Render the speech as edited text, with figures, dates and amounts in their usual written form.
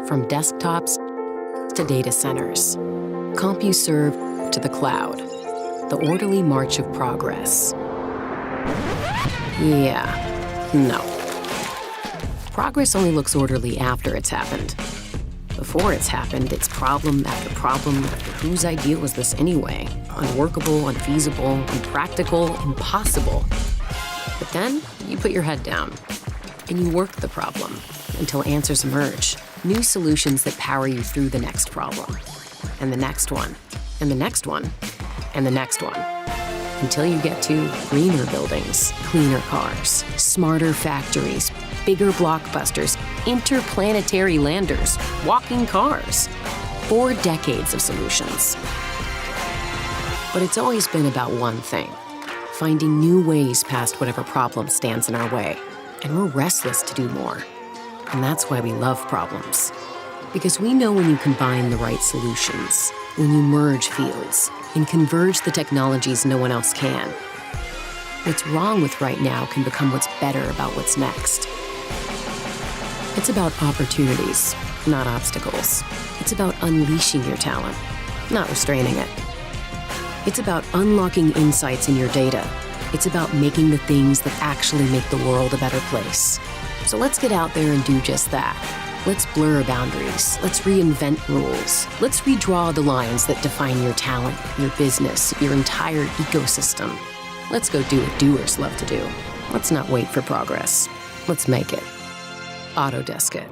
From desktops to data centers, CompuServe to the cloud, the orderly march of progress. Yeah, no. Progress only looks orderly after it's happened. Before it's happened, it's problem after problem after whose idea was this anyway? Unworkable, unfeasible, impractical, impossible. But then you put your head down and you work the problem until answers emerge. New solutions that power you through the next problem. And the next one. And the next one. And the next one. Until you get to greener buildings, cleaner cars, smarter factories, bigger blockbusters, interplanetary landers, walking cars. 4 decades of solutions. But it's always been about one thing: finding new ways past whatever problem stands in our way. And we're restless to do more. And that's why we love problems. Because we know when you combine the right solutions, when you merge fields, and converge the technologies no one else can, what's wrong with right now can become what's better about what's next. It's about opportunities, not obstacles. It's about unleashing your talent, not restraining it. It's about unlocking insights in your data. It's about making the things that actually make the world a better place. So let's get out there and do just that. Let's blur boundaries. Let's reinvent rules. Let's redraw the lines that define your talent, your business, your entire ecosystem. Let's go do what doers love to do. Let's not wait for progress. Let's make it. Autodesk it.